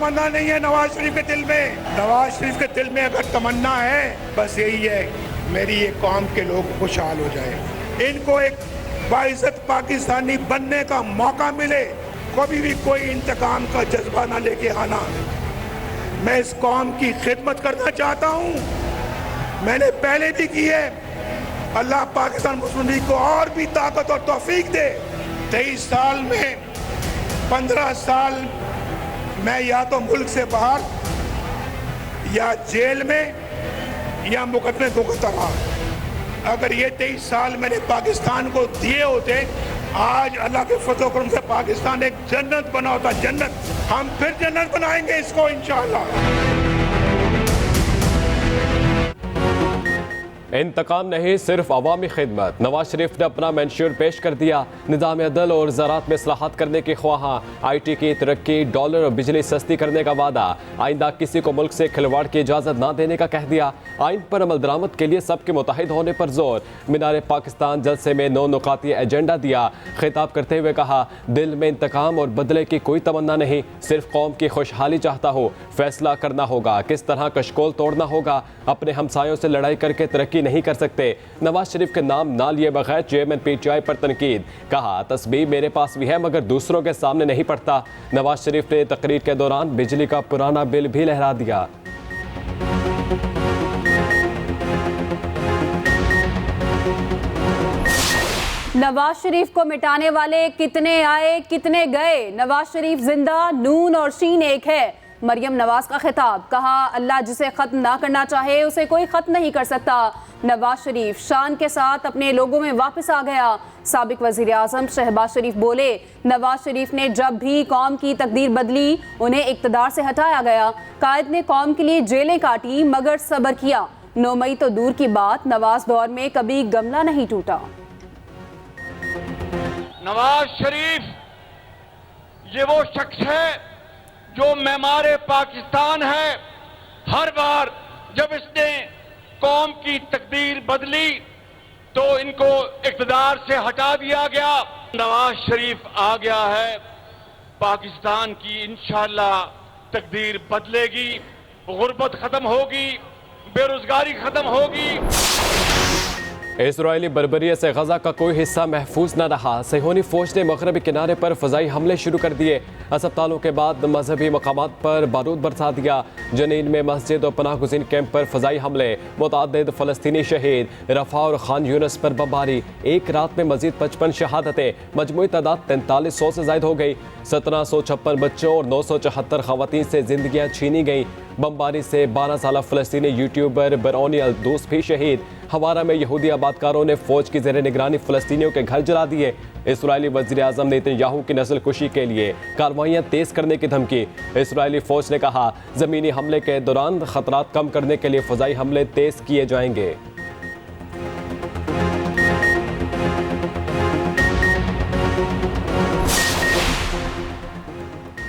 तमन्ना नहीं है नवाज शरीफ के दिल में। नवाज शरीफ के दिल में अगर तमन्ना है बस यही है, मेरी ये कौम के लोग खुशहाल हो जाए, इनको एक बाइज्जत पाकिस्तानी बनने का मौका मिले, कभी भी कोई इंतकाम का जज्बा ना लेके आना। मैं इस कौम की खिदमत करना चाहता हूँ, मैंने पहले भी की है। अल्लाह पाकिस्तान मुस्लिम लीग को और भी ताकत और तौफीक दे। 23 साल में 15 साल मैं या तो मुल्क से बाहर या जेल में या मुकदमे भुगतता रहा। अगर ये 23 साल मैंने पाकिस्तान को दिए होते, आज अल्लाह के फजल करम से पाकिस्तान एक जन्नत बना होता। जन्नत, हम फिर जन्नत बनाएंगे इसको इंशाअल्लाह। इंतकाम नहीं, सिर्फ अवामी खिदमत। नवाज शरीफ ने अपना मंशूर पेश कर दिया। निज़ाम अदल और ज़राअत में इस्लाहात करने की ख्वाहां, IT की तरक्की, डॉलर और बिजली सस्ती करने का वादा, आइंदा किसी को मुल्क से खिलवाड़ की इजाज़त ना देने का कह दिया। आइन पर अमल दरामद के लिए सबके मुतहिद होने पर जोर। मीनार पाकिस्तान जलसे में 9 नुकाती एजेंडा दिया। खिताब करते हुए कहा, दिल में इंतकाम और बदले की कोई तमन्ना नहीं, सिर्फ कौम की खुशहाली चाहता हो। फैसला करना होगा, किस तरह कशकोल तोड़ना होगा। अपने हमसायों से लड़ाई करके तरक्की नहीं कर सकते। नवाज शरीफ के नाम ना लिए बगैर चेयरमैन PTI पर तनकीद। कहा, तस्बीह मेरे पास भी है मगर दूसरों के सामने नहीं पढ़ता। नवाज शरीफ ने तकरीर के दौरान बिजली का पुराना बिल भी लहरा दिया। नवाज शरीफ को मिटाने वाले कितने आए कितने गए, नवाज शरीफ जिंदा, नून और शीन एक है। मरियम नवाज का खिताब। कहा, अल्लाह जिसे ख़त्म ना करना चाहे उसे कोई ख़त्म नहीं कर सकता। नवाज शरीफ शान के साथ अपने लोगों में वापस आ गया। साबिक वज़ीर आज़म शहबाज शरीफ बोले, नवाज शरीफ ने जब भी कौम की तकदीर बदली उन्हें इक़्तिदार से हटाया गया। कायद ने कौम के लिए जेलें काटी मगर सब्र किया। 9 मई तो दूर की बात, नवाज दौर में कभी गमला नहीं टूटा। नवाज शरीफ ये वो शख्स है जो मेमारे पाकिस्तान है। हर बार जब इसने कौम की तकदीर बदली तो इनको इक़्तिदार से हटा दिया गया। नवाज शरीफ आ गया है, पाकिस्तान की इंशाअल्लाह तकदीर बदलेगी, गुर्बत खत्म होगी, बेरोजगारी खत्म होगी। इसराइली बर्बरियत से गजा का कोई हिस्सा महफूज न रहा। सेहोनी फौज ने मगरबी किनारे पर फ़ज़ाई हमले शुरू कर दिए। अस्पतालों के बाद मजहबी मकामात पर बारूद बरसा दिया। जनीन में मस्जिद और पनाह गुज़ीन कैंप पर फ़ज़ाई हमले, मुतअद्दिद फ़लस्तीनी शहीद। रफ़ा और खान यूनस पर बमबारी, एक रात में मजीद 55 शहादतें, मजमूई तादाद 4300 से ज़ायद हो गई। 1756 बच्चों और 974 ख़वातीन से जिंदगियाँ छीनी गईं। बमबारी से 12 साला फ़लस्तीनी यूट्यूबर बरौनी अल-दूस भी शहीद। हवारा में यहूदी आबादकारों ने फौज की ज़ेर निगरानी फ़लस्तीनियों के घर जला दिए। इसराइली वज़ीर आज़म नेतन्याहू की नस्ल कुशी के लिए कार्रवाइयाँ तेज़ करने की धमकी। इसराइली फ़ौज ने कहा, ज़मीनी हमले के दौरान ख़तरात कम करने के लिए फ़ज़ाई हमले तेज़ किए जाएंगे।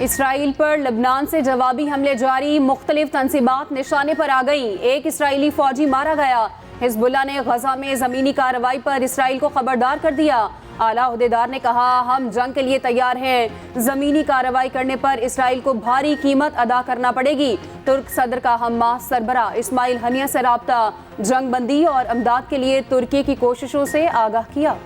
इसराइल पर लबनान से जवाबी हमले जारी, मुख्तलिफ तंसीबात निशाने पर आ गई। एक इसराइली फौजी मारा गया। हिजबुल्लाह ने गजा में ज़मीनी कार्रवाई पर इसराइल को खबरदार कर दिया। आला अहदेदार ने कहा, हम जंग के लिए तैयार हैं। ज़मीनी कार्रवाई करने पर इसराइल को भारी कीमत अदा करना पड़ेगी। तुर्क सदर का हमास सरबरा इस्माइल हनिया से राब्ता, जंग बंदी और अमदाद के लिए तुर्की की कोशिशों से आगाह किया।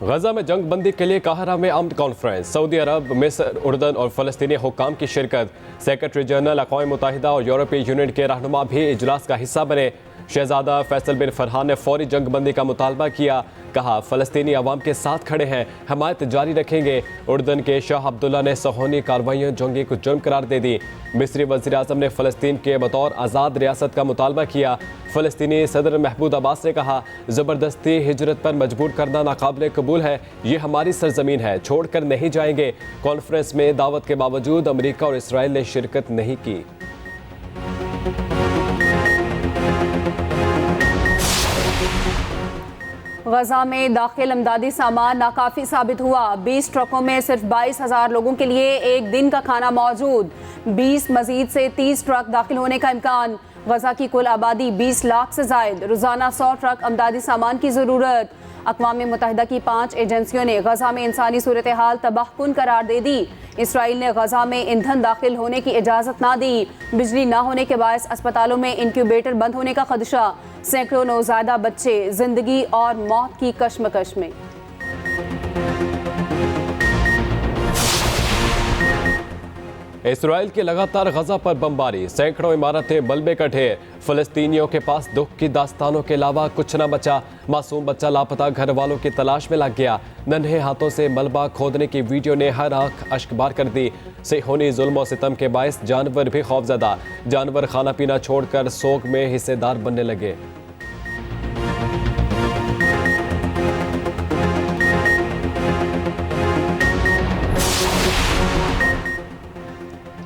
गजा में जंग बंदी के लिए काहिरा में अमन कॉन्फ्रेंस, सऊदी अरब, मिस्र, उर्दन और फ़लस्तीनी हुक्काम की शिरकत। सेक्रेटरी जनरल अक़वाम मुत्तहिदा और यूरोपीय यूनियन के रहनुमा भी इजलास का हिस्सा बने। शहजादा फैसल बिन फरहान ने फौरी जंग बंदी का मुतालबा किया। कहा, फ़लस्तीनी अवाम के साथ खड़े हैं, हमायत जारी रखेंगे। उर्दन के शाह अब्दुल्ला ने सहोनी कार्रवाइयों जंगी को जुर्म करार दे दी। मिस्री वज़ीर आज़म ने फ़लस्तीन के बतौर आज़ाद रियासत का मुतालबा किया। फ़लस्तीनी सदर महमूद अब्बास ने कहा, ज़बरदस्ती हिजरत पर मजबूर करना नाकाबिल कबूल है, ये हमारी सरजमीन है, छोड़ कर नहीं जाएंगे। कॉन्फ्रेंस में दावत के बावजूद अमरीका और इसराइल ने शिरकत नहीं की। गजा में दाखिल अमदादी सामान नाकाफी साबित हुआ। 20 ट्रकों में सिर्फ 22,000 लोगों के लिए एक दिन का खाना मौजूद। 20 मजीद से 30 ट्रक दाखिल होने का इम्कान। गजा की कुल आबादी 20 लाख से जायद, रोजाना 100 ट्रक अमदादी सामान की जरूरत। अक़वाम मुत्तहिदा की 5 एजेंसियों ने गजा में इंसानी सूरत हाल तबाहकुन करार दे दी। इसराइल ने गजा में ईंधन दाखिल होने की इजाज़त ना दी। बिजली ना होने के बायस अस्पतालों में इंक्यूबेटर बंद होने का खदशा। सैकड़ों नौज़ायदा बच्चे जिंदगी और मौत की कश्मकश में। इसराइल की लगातार गजा पर बमबारी, सैकड़ों इमारतें मलबे का ढेर। फ़लस्तीनियों के पास दुख की दास्तानों के अलावा कुछ न बचा। मासूम बच्चा लापता, घर वालों की तलाश में लग गया। नन्हे हाथों से मलबा खोदने की वीडियो ने हर आंख अश्कबार कर दी। सेहोनी जुल्म और सितम के बायस जानवर भी खौफजदा। जानवर खाना पीना छोड़कर सोग में हिस्सेदार बनने लगे।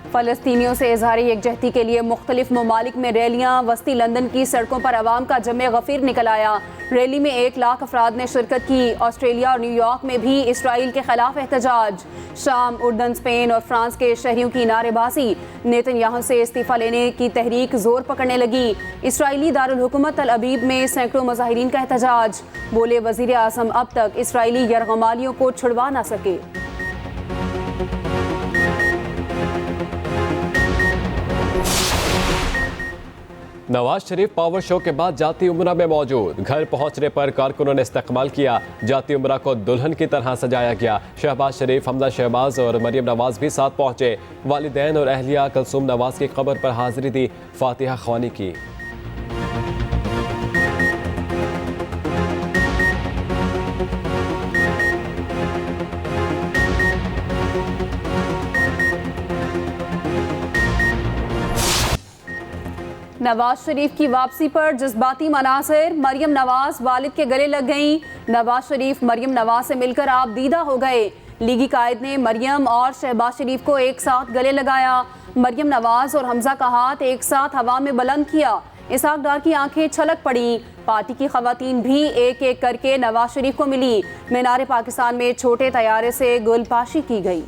फ़लस्तीनियों से इज़हार यकजहती के लिए मुख्तलिफ ममालिक में रैलियाँ। वस्ती लंदन की सड़कों पर अवाम का जमे गफ़ीर निकल आया। रैली में 1 लाख अफराद ने शिरकत की। ऑस्ट्रेलिया और न्यूयॉर्क में भी इसराइल के खिलाफ एहतजाज। शाम, उर्दन, स्पेन और फ्रांस के शहरियों की नारेबाजी। नेतन्याहू से इस्तीफ़ा लेने की तहरीक जोर पकड़ने लगी। इसराइली दारुल हुकूमत तल अबीब में सैकड़ों मुजाहिरीन का एहतजाज। बोले वज़ीर आज़म अब तक इसराइली यरगमालियों को छुड़वा ना सके। नवाज शरीफ पावर शो के बाद जाती उम्रा में मौजूद। घर पहुंचने पर कारकुनों ने इस्तकबाल किया। जाती उम्रा को दुल्हन की तरह सजाया गया। शहबाज शरीफ, हमजा शहबाज और मरियम नवाज भी साथ पहुंचे। वालिदैन और अहलिया कुलसूम नवाज की कब्र पर हाजिरी दी, फातिहा ख्वानी की। नवाज शरीफ की वापसी पर जज्बाती मनासिर। मरियम नवाज वालिद के गले लग गईं। नवाज शरीफ मरियम नवाज से मिलकर आप दीदा हो गए। लीगी कायद ने मरियम और शहबाज शरीफ को एक साथ गले लगाया। मरियम नवाज और हमजा का हाथ एक साथ हवा में बुलंद किया। इसहाक डार की आंखें छलक पड़ी। पार्टी की खवातीन भी एक एक करके नवाज शरीफ को मिली। मीनार पाकिस्तान में छोटे तैयारे से गुलपाशी की गई।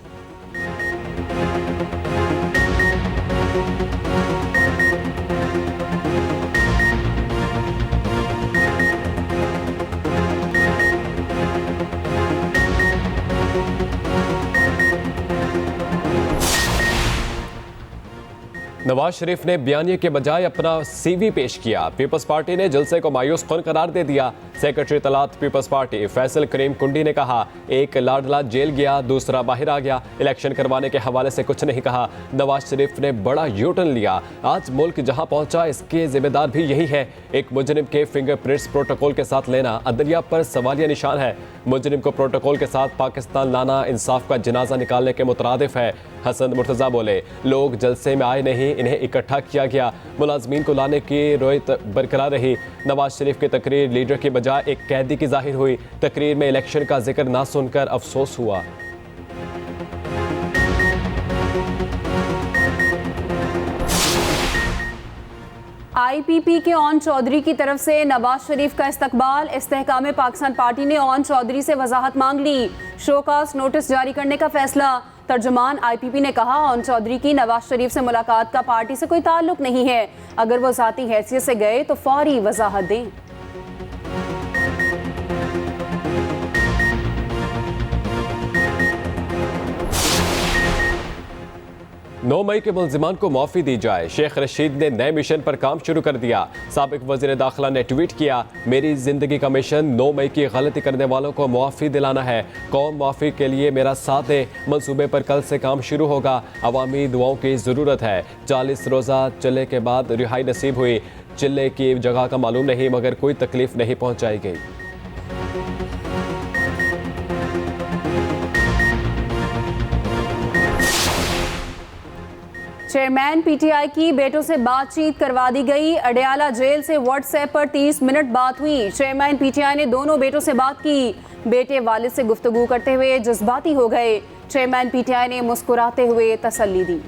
नवाज शरीफ ने बयानिए के बजाय अपना CV पेश किया। पीपल्स पार्टी ने जलसे को मायूस कुन करार दे दिया। सेक्रेटरी तलात पीपल्स पार्टी फैसल करीम कुंडी ने कहा, एक लाडला जेल गया, दूसरा बाहर आ गया। इलेक्शन करवाने के हवाले से कुछ नहीं कहा। नवाज शरीफ ने बड़ा यूटर्न लिया। आज मुल्क जहां पहुंचा इसके जिम्मेदार भी यही है। एक मुजरिम के फिंगरप्रिंट्स प्रोटोकॉल के साथ लेना अदलिया पर सवालिया निशान है। मुजरिम को प्रोटोकॉल के साथ पाकिस्तान लाना इंसाफ का जनाजा निकालने के मुतरादिफ है। हसन मुर्तज़ा बोले, लोग जलसे में आए नहीं, इन्हें इकट्ठा किया गया। मुलाजमीन को लाने की रोयत बरकरार रही। नवाज शरीफ की तकरीर लीडर की बजाय एक कैदी की जाहिर हुई। तकरीर में इलेक्शन का जिक्र ना सुनकर अफसोस हुआ। IPP के ओन चौधरी की तरफ से नवाज शरीफ का इस्तकबाल। इस्तेहकाम पाकिस्तान पार्टी ने ओन चौधरी से वजाहत मांग ली। शोकास नोटिस जारी करने का फैसला। तर्जुमान IPP ने कहा, ओन चौधरी की नवाज शरीफ से मुलाकात का पार्टी से कोई ताल्लुक नहीं है। अगर वो ज़ाती हैसियत से गए तो फौरी वजाहत दें। 9 मई के मुल्जिमान को माफ़ी दी जाए। शेख रशीद ने नए मिशन पर काम शुरू कर दिया। साबिक वज़ीर दाखिला ने ट्वीट किया, मेरी ज़िंदगी का मिशन 9 मई की गलती करने वालों को माफ़ी दिलाना है। कौम माफ़ी के लिए मेरा साथ दे। मंसूबे पर कल से काम शुरू होगा। अवामी दुआओं की ज़रूरत है। 40 रोज़ा चिल्ले के बाद रिहाई नसीब हुई। चिल्ले की जगह का मालूम नहीं, मगर कोई तकलीफ नहीं पहुँचाई गई। चेयरमैन PTI की बेटों से बातचीत करवा दी गई। अडयाला जेल से व्हाट्सएप पर 30 मिनट बात हुई। चेयरमैन PTI ने दोनों बेटों से बात की। बेटे वालिद से गुफ्तगू करते हुए जज्बाती हो गए। चेयरमैन PTI ने मुस्कुराते हुए तसल्ली दी।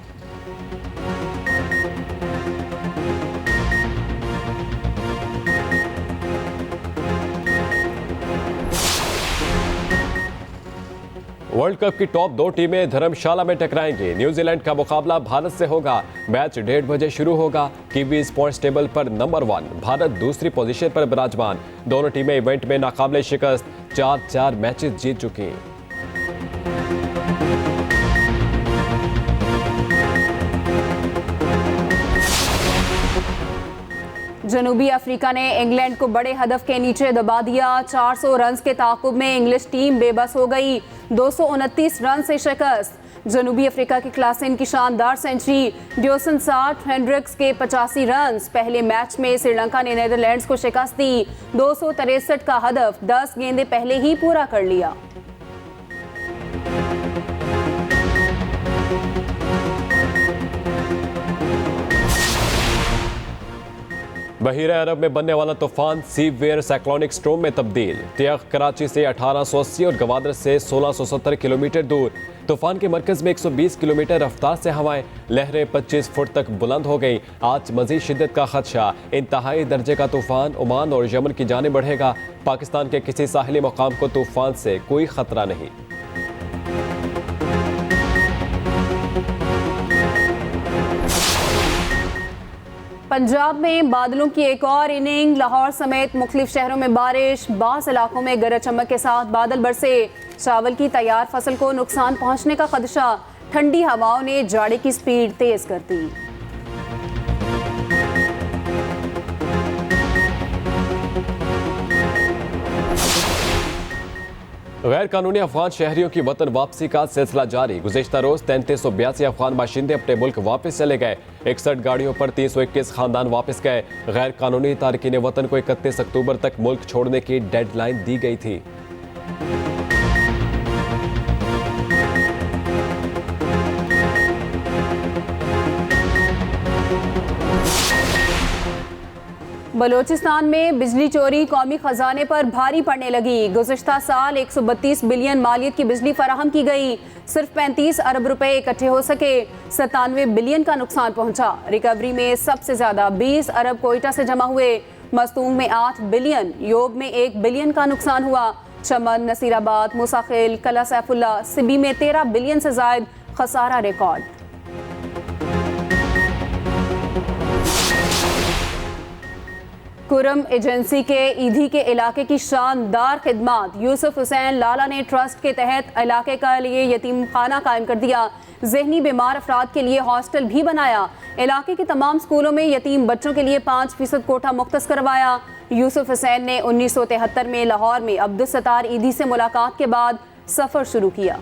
वर्ल्ड कप की टॉप 2 टीमें धर्मशाला में टकराएंगी। न्यूजीलैंड का मुकाबला भारत से होगा। मैच 1:30 बजे शुरू होगा। कीवीज पॉइंट्स टेबल पर नंबर 1, भारत दूसरी पोजीशन पर विराजमान। दोनों टीमें इवेंट में नाकाबिले शिकस्त 4-4 मैचेस जीत चुकी। जनूबी अफ्रीका ने इंग्लैंड को बड़े हदफ के नीचे दबा दिया। 400 रन के ताकुब में इंग्लिश टीम बेबस हो गई। 229 रन से शिकस्त। जनूबी अफ्रीका के क्लासेन की शानदार सेंचुरी, ड्यूसन 60, हेंड्रिक्स के 85 रन। पहले मैच में श्रीलंका ने नीदरलैंड्स को शिकस्त दी। 263 का हदफ 10 गेंदें पहले ही पूरा कर लिया। बहीरे अरब में बनने वाला तूफान सीवियर साइक्लोनिक स्टॉर्म में तब्दील। तेग कराची से 1880 और गवादर से 1670 किलोमीटर दूर। तूफान के मरकज में 120 किलोमीटर रफ्तार से हवाएं, लहरें 25 फुट तक बुलंद हो गई। आज मजीद शिद्दत का खदशा। इंतहाई दर्जे का तूफान ओमान और यमन की जानिब बढ़ेगा। पाकिस्तान के किसी साहिली मकाम को तूफान से कोई खतरा नहीं। पंजाब में बादलों की एक और इनिंग। लाहौर समेत मुख्तलिफ शहरों में बारिश, बास इलाकों में गरज चमक के साथ बादल बरसे। चावल की तैयार फसल को नुकसान पहुंचने का खदशा। ठंडी हवाओं ने जाड़े की स्पीड तेज कर दी। गैर कानूनी अफगान शहरियों की वतन वापसी का सिलसिला जारी। गुज़िश्ता रोज 3382 अफगान बाशिंदे अपने मुल्क वापस चले गए। 61 गाड़ियों पर 321 खानदान वापस गए। गैर कानूनी तारकीन वतन को 31 अक्टूबर तक मुल्क छोड़ने की डेडलाइन दी गई थी। बलोचिस्तान में बिजली चोरी कौमी खजाने पर भारी पड़ने लगी। गुज़िश्ता साल 132 बिलियन मालियत की बिजली फराहम की गई। सिर्फ 35 अरब रुपए इकट्ठे हो सके। 97 बिलियन का नुकसान पहुंचा। रिकवरी में सबसे ज्यादा 20 अरब कोयटा से जमा हुए। मस्तूंग में 8 बिलियन, योब में 1 बिलियन का नुकसान हुआ। चमन, नसीराबाद, मुसाखिल, कला सैफुल्ला, सिबी में 13 बिलियन से जायद खसारा रिकॉर्ड। कुरम एजेंसी के ईधी के इलाके की शानदार खिदमत। यूसुफ हुसैन लाला ने ट्रस्ट के तहत इलाके का लिए यतीम खाना कायम कर दिया। जहनी बीमार अफराद के लिए हॉस्टल भी बनाया। इलाके के तमाम स्कूलों में यतीम बच्चों के लिए 5% कोटा मुख्तस करवाया। यूसुफ हुसैन ने 1973 में लाहौर में अब्दुल सत्तार ईदी से मुलाकात के बाद सफ़र शुरू किया।